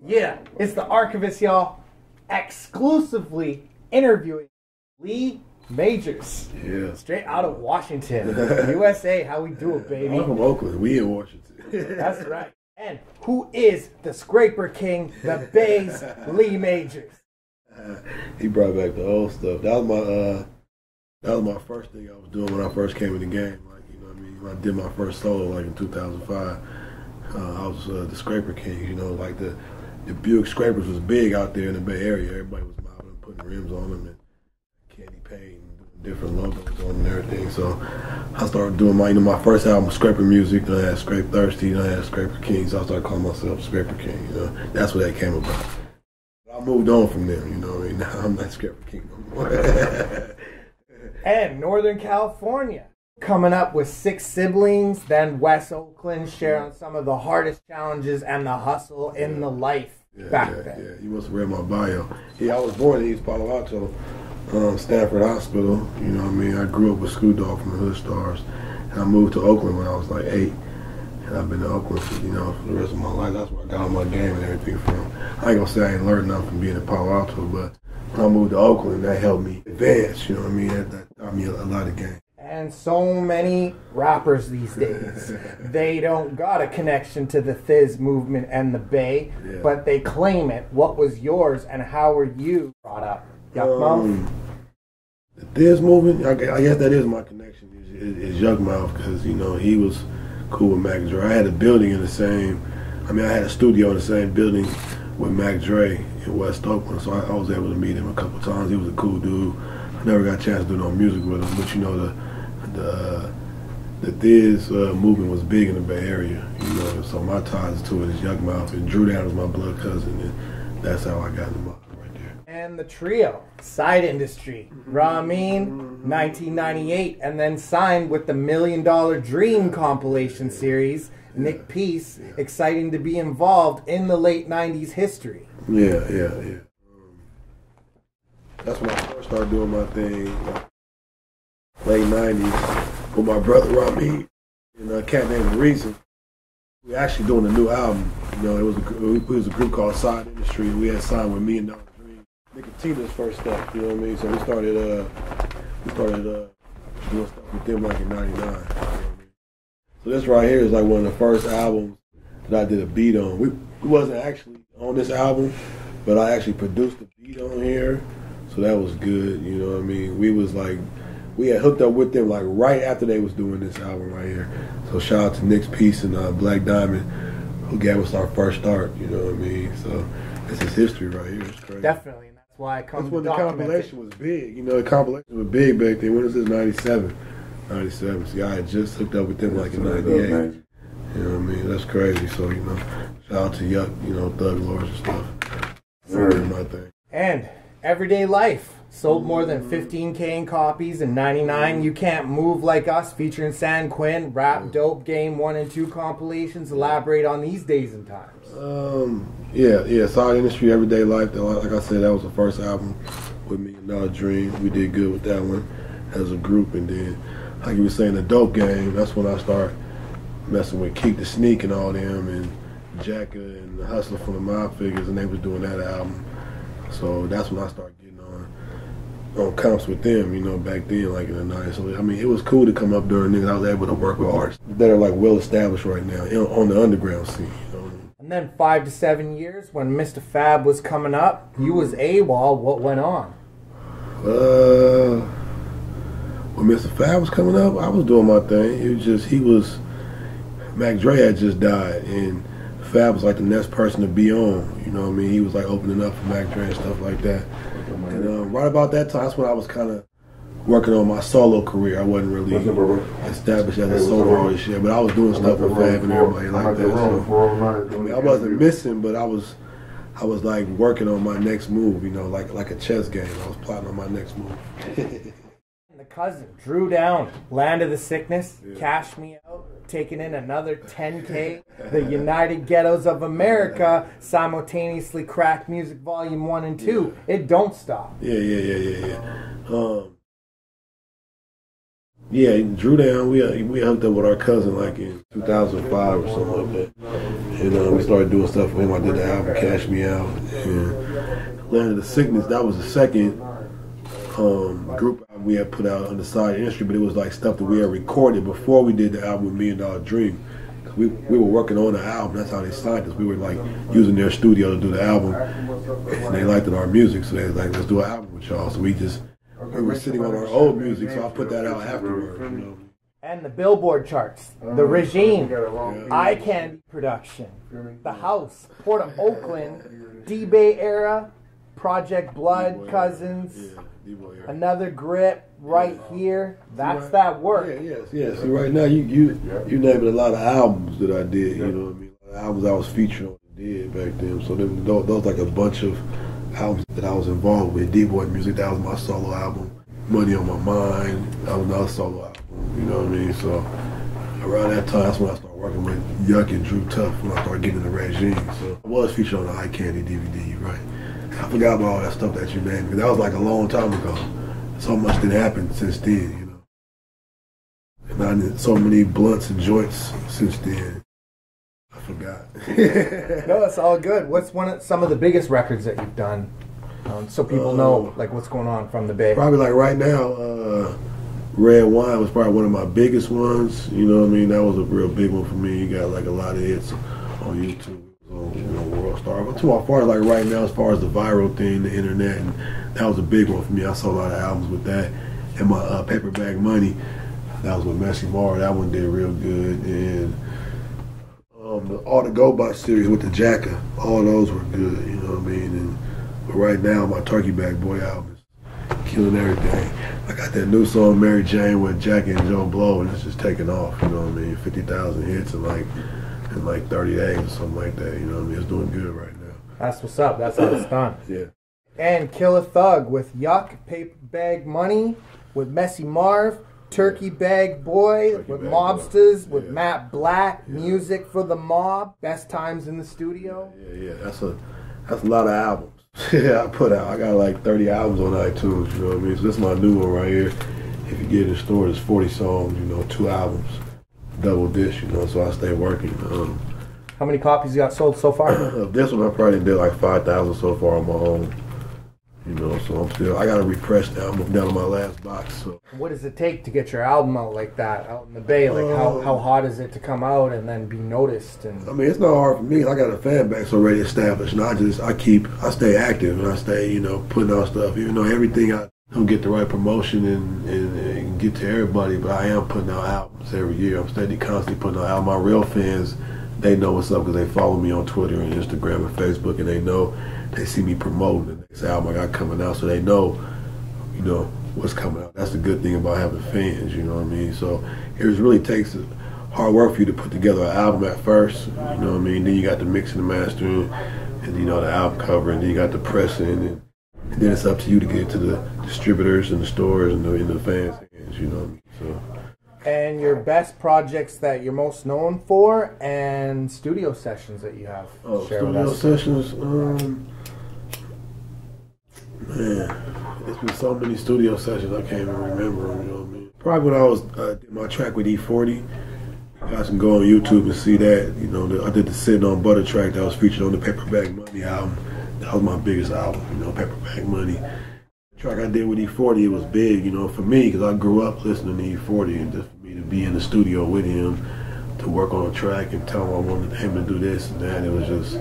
Yeah, it's the Archivist, y'all, exclusively interviewing Lee Majors. Yeah. Straight out of Washington, USA. How we do it, baby? I'm from Oakland. We in Washington. That's right. And who is the Scraper King, the Bay's Lee Majors? He brought back the old stuff. That was my first thing I was doing when I first came in the game. Like, you know what I mean? When I did my first solo, like in 2005, I was the Scraper King. You know, like the Buick Scrapers was big out there in the Bay Area. Everybody was modeling, putting rims on them, and candy paint, and different logos on them and everything. So I started doing my first album was Scraper Music. Then I had Scrape Thirsty, and I had Scraper King. So I started calling myself Scraper King. You know, that's where that came about. I moved on from them. You know what I mean? Now I'm not Scraper King no more. And Northern California, coming up with 6 siblings, then West Oakland, sharing some of the hardest challenges and the hustle in the life back then. Yeah, you must have read my bio. Yeah, I was born in East Palo Alto, Stanford Hospital. You know what I mean? I grew up with Scoot Dog from the Hood Stars. And I moved to Oakland when I was like 8. And I've been to Oakland for the rest of my life. That's where I got all my game and everything from. I ain't gonna say I ain't learned nothing from being in Palo Alto, but when I moved to Oakland, that helped me advance, you know what I mean? That taught me a lot of game. And so many rappers these days, they don't got a connection to the Thiz movement and the Bay, but they claim it. What was yours, and how were you brought up? Yuck Mouth? The Thiz movement, I guess that is my connection, is Yuck Mouth, because, you know, he was cool with Mac Dre. I had a building in the same, I had a studio in the same building with Mac Dre in West Oakland, so I was able to meet him a couple times. He was a cool dude. I never got a chance to do no music with him, but you know, the Thiz movement was big in the Bay Area, you know, so my ties to it is Yuck Mouth, and Drew Down was my blood cousin, and that's how I got involved right there. And the trio, Side Industry, Ramin, 1998, and then signed with the $1 Million Dream compilation series, Nick Peace, exciting to be involved in the late 90s history. Yeah. That's when I first started doing my thing, late 90s, with my brother Ramin and a cat named Reason. We were actually doing a new album. You know, it was a group called Side Industry. We had signed with $1 Million Dream. Nicotina's first step, you know what I mean? So we started doing stuff with them like in 99. You know what I mean? So this right here is like one of the first albums that I did a beat on. We wasn't actually on this album, but I actually produced the beat on here. So that was good, you know what I mean? We had hooked up with them like right after they was doing this album right here. So shout out to Nick Peace and Black Diamond, who gave us our first start, you know what I mean? So this is history right here. It's crazy. Definitely, and that's why I come That's to when the document compilation was big. You know, the compilation was big back then. When is this, 97? 97. See, I had just hooked up with them like in 98. You know what I mean? That's crazy. So, you know, shout out to Yuck, you know, Thug Lords and stuff. That's my thing. And Everyday Life sold more than 15K in copies in 99. You Can't Move Like Us, featuring San Quinn, Rap Dope Game 1 and 2 compilations. Elaborate on these days and times. Yeah. Side Industry, Everyday Life. Like I said, that was the first album with $1 Million Dream. We did good with that one as a group, and then, like you were saying, the Dope Game. That's when I started messing with Keek the Sneak and all them, and Jacka and the Hustler from the Mob Figures, and they was doing that album. So that's when I started getting on comps with them, you know, back then, like in the 90s. So, it was cool to come up during niggas. I was able to work with artists that are like well established right now on the underground scene, you know. And then 5 to 7 years, when Mr. Fab was coming up, you was AWOL. What went on? When Mr. Fab was coming up, I was doing my thing. It was just, Mac Dre had just died, and Fab was like the next person to be on. You know what I mean? He was like opening up for Mac Dre and stuff like that. And right about that time, that's when I was kind of working on my solo career. I wasn't really established as a solo artist yet, but I was doing stuff with Fab and everybody like that. So, I wasn't missing, but I was like working on my next move, you know, like a chess game. I was plotting on my next move. The cousin, Drew Down, Land of the Sickness, Cash Me Out, taking in another 10K. The United Ghettos of America, simultaneously Crack Music Volume 1 and 2. It don't stop. Yeah. Drew Down, we hooked up with our cousin like in 2005 or something like that. And we started doing stuff for him. I did the album Cash Me Out. And Land of the Sickness, that was the second group album we had put out on the side of the industry, but it was like stuff that we had recorded before we did the album with $1 Million Dream. We were working on the album. That's how they signed us. We were like using their studio to do the album, and they liked our music, so they was like, let's do an album with y'all. So we were sitting on our old music, so I put that out afterwards, you know. And the Billboard charts, the Regime, Eye Candy production, The House, Port of Oakland, D-Bay era, Project Blood, Cousins, Another Grip, Right Here. That's that work. Yes. So right now, you naming a lot of albums that I did. You know what I mean? Albums I was featured on and did back then. So those like a bunch of albums that I was involved with. D-Boy Music, that was my solo album. Money on My Mind, that was another solo album. You know what I mean? So around that time, that's when I started working with Yuck and Drew Tough, when I started getting in the Regime. So I was featured on the Eye Candy DVD, right? I forgot about all that stuff that you named, because that was like a long time ago. So much did happen since then, you know. And I did so many blunts and joints since then. I forgot. No, it's all good. What's some of the biggest records that you've done, so people know like what's going on from the Bay? Probably like right now, Red Wine was probably one of my biggest ones. You know what I mean? That was a real big one for me. You got like a lot of hits on YouTube. World Star. But as far as like right now, as far as the viral thing, the internet, and that was a big one for me. I sold a lot of albums with that. And my Paper Bag Money, that was with Messy Mar. That one did real good. And all the GoBot series with the Jacka, all those were good. You know what I mean? But right now, my Turkey Bag Boy album is killing everything. I got that new song Mary Jane with Jacka and Joe Blow, and it's just taking off. You know what I mean? 50,000 hits in like 30 days or something like that. You know what I mean? It's doing good right now. That's what's up. That's how it's done. Yeah. And Kill a Thug with Yuck, Paper Bag Money, with Messy Marv, Turkey Bag Boy, with Mobsters, with Matt Black, Music for the Mob, Best Times in the Studio. Yeah. That's a lot of albums. I put out. I got like 30 albums on iTunes. You know what I mean? So this is my new one right here. If you get in the store, there's 40 songs. You know, 2 albums. Double disc, you know, so I stay working. How many copies you got sold so far? This one I probably did like 5,000 so far on my own. You know, so I got to repress now. I'm down to my last box. So. What does it take to get your album out like that, out in the Bay? Like how hot is it to come out and then be noticed? And I mean, it's not hard for me. I got a fan base already established, and I stay active, and I stay, you know, putting out stuff. Even though everything I don't get the right promotion and get to everybody, but I am putting out albums every year. I'm constantly putting out albums. My real fans, they know what's up because they follow me on Twitter and Instagram and Facebook, and they see me promoting the next album I got coming out, so they know, you know, what's coming out. That's the good thing about having fans, you know what I mean? So it really takes hard work for you to put together an album at first, you know what I mean? Then you got the mixing and mastering, and you know, the album cover, and then you got the pressing, and then it's up to you to get it to the distributors and the stores and the fans' hands, you know what I mean? So. And your best projects that you're most known for, and studio sessions that you have. Studio sessions, man, there's been so many studio sessions I can't even remember them, you know what I mean? Probably when I was did my track with E40, you guys can go on YouTube and see that. You know, I did the Sitting on Butter track that was featured on the Paper Bag Money album. That was my biggest album, you know, Paper Bag Money. The track I did with E40, it was big, you know, for me, because I grew up listening to E40, and just for me to be in the studio with him, to work on a track and tell him I wanted him to do this and that, it was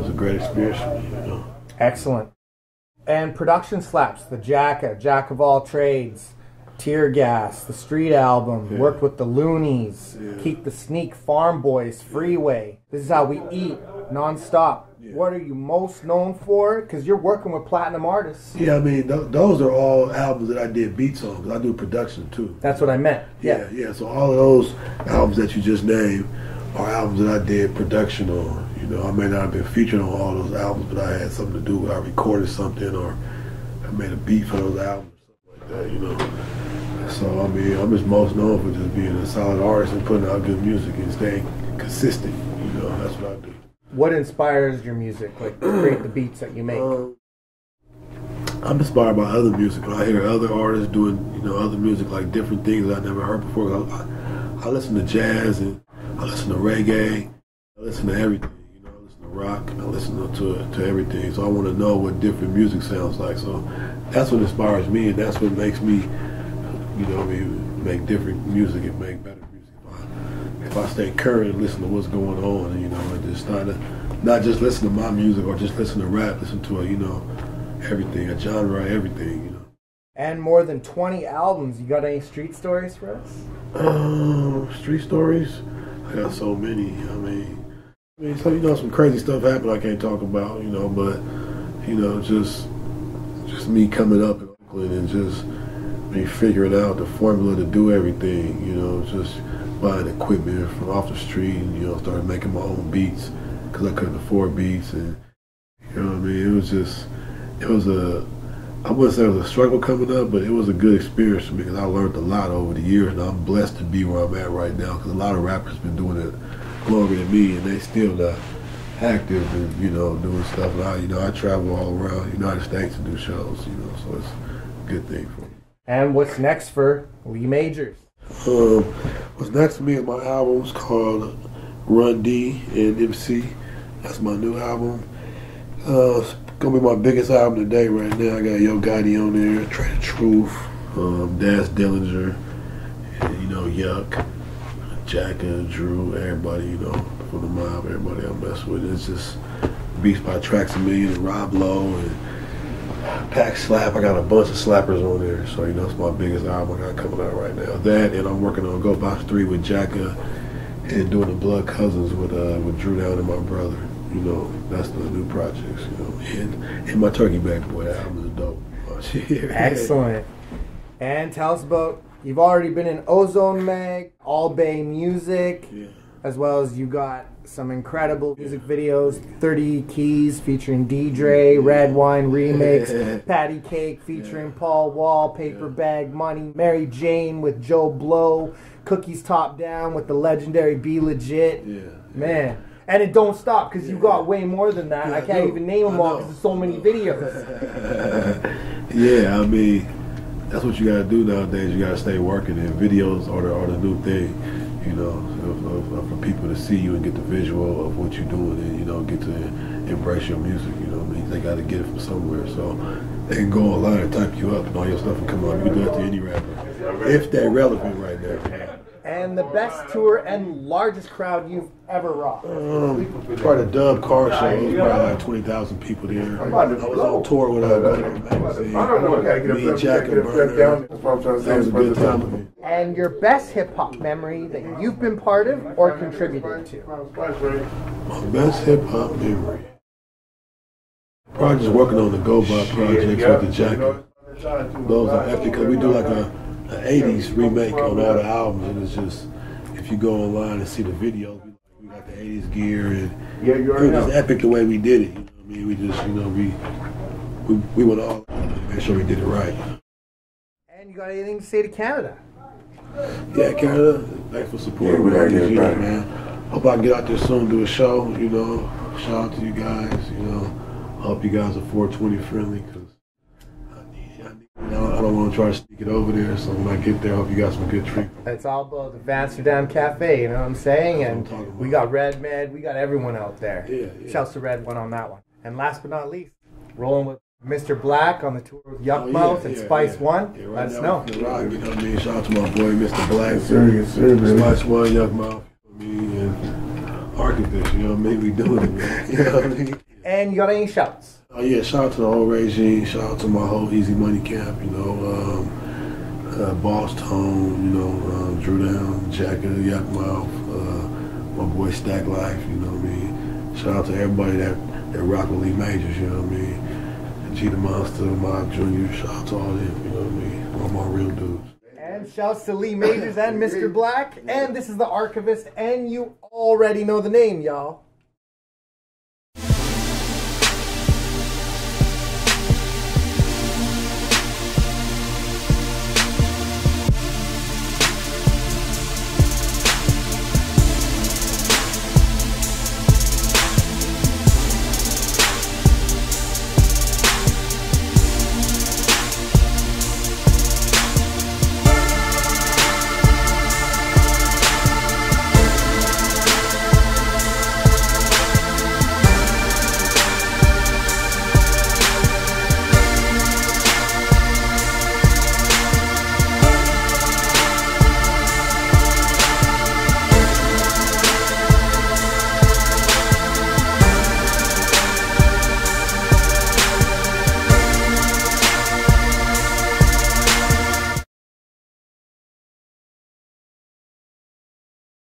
a great experience for me, you know. Excellent. And production slaps, the Jacka, Jack of All Trades, Tear Gas, the Street album, worked with the Loonies, Keep the Sneak, Farm Boys, Freeway. This is how we eat, nonstop. What are you most known for? Because you're working with platinum artists. Yeah, I mean, those are all albums that I did beats on, because I do production too. That's what I meant. Yeah. So all of those albums that you just named are albums that I did production on. You know, I may not have been featured on all those albums, but I had something to do with it. I recorded something, or I made a beat for those albums, something like that, you know. So, I mean, I'm just most known for just being a solid artist and putting out good music and staying consistent. You know, that's what I do. What inspires your music, like to create the beats that you make? I'm inspired by other music. When I hear other artists doing, you know, other music, like different things that I never heard before. I listen to jazz and I listen to reggae. I listen to everything. You know, I listen to rock. I listen to everything. So I want to know what different music sounds like. So that's what inspires me, and that's what makes me, you know, make different music and make better music. If I stay current and listen to what's going on, you know, and just not just listen to my music or just listen to rap, listen to a, you know, everything, a genre, everything, you know. And more than 20 albums. You got any street stories for us? Street stories? I got so many. I mean, so, you know, some crazy stuff happened I can't talk about, you know, but, you know, just me coming up in Oakland and just me figuring out the formula to do everything, you know, just buying equipment from off the street and, you know, started making my own beats because I couldn't afford beats. And, you know what I mean, I wouldn't say it was a struggle coming up, but it was a good experience for me because I learned a lot over the years, and I'm blessed to be where I'm at right now because a lot of rappers been doing it longer than me, and they still not active and, you know, doing stuff. And I travel all around the United States to do shows, you know, so it's a good thing for me. And what's next for Lee Majors? What's next for me is my album. It's called Run D and MC. That's my new album. It's gonna be my biggest album today right now. I got Yo Gotti on there, Trey the Truth, Daz Dillinger, and, you know, Yuck, Jacka, Drew, everybody, you know, from the mob, everybody I mess with. It's just beats by Trax a Million and Rob Lowe and Pack Slap. I got a bunch of slappers on there, so, you know, it's my biggest album I got coming out right now. That, and I'm working on Go Box 3 with Jacka and doing the Blood Cousins with Drew Down and my brother. You know, that's the new projects, you know. And my Turkey Bag Boy album is dope. Oh, shit. Excellent. And tell us about, you've already been in Ozone Mag, All Bay Music, Yeah. as well as you got some incredible music videos, 30 Keys featuring D-Dre, Red Wine Remix, Patty Cake featuring Paul Wall, Paper Bag Money, Mary Jane with Joe Blow, Cookies Top Down with the legendary Be Legit. Yeah. Man. And it don't stop because you got way more than that. Yeah, I can't even name them all because there's so many videos. Yeah, I mean, that's what you gotta do nowadays. You gotta stay working, and videos are the new thing, you know, for people to see you and get the visual of what you're doing, and, you know, get to embrace your music. You know what I mean? They gotta get it from somewhere, so they can go online and type you up, and all your stuff will come out. You can do that to any rapper if they're relevant right now. And the best tour and largest crowd you've ever rocked? Probably the Dub Car Show. It was probably like 20,000 people there. I was on tour with Magazine. Me and Jack and Burner. That was a good time with me. And your best hip-hop memory that you've been part of or contributed to? My best hip-hop memory. Probably just working on the Go Bot projects with the Jacket. Those are epic because we do like an 80s remake on all the albums, and it's just, if you go online and see the videos, we got the 80s gear, and it was just epic the way we did it. You know what I mean? We just, you know, we went all to make sure we did it right. And you got anything to say to Canada? Yeah, Canada, thanks for supporting me all these years, man. Hope I can get out there soon, do a show, you know. Shout out to you guys, you know. I hope you guys are 420 friendly, because I don't want to try to sneak it over there, so when I get there, I hope you got some good treatment. It's all about the Amsterdam Cafe, you know what I'm saying? And we got Red Med, we got everyone out there. Yeah. Shouts to Red One on that one. And last but not least, rolling with Mr. Black on the tour with Yuck Mouth and Spice One. Yeah, right. Let us know. Rock, you know what I mean? Shout out to my boy, Mr. Black. Spice One, Yuck Mouth, you know what I mean? And Archivist, you know what I mean? We doing it, man. You know what I mean? And you got any shouts? Oh yeah, shout out to the whole regime. Shout out to my whole Easy Money camp. You know, Boss Tone. You know, Drew Down, Jacka, Yuck Mouth, my boy Stack Life. You know what I mean. Shout out to everybody that rock with Lee Majors. You know what I mean. G the Monster, Mob Jr. Shout out to all them. You know what I mean. All my real dudes. And shouts to Lee Majors and Mr. Black. And this is the Archivist, and you already know the name, y'all.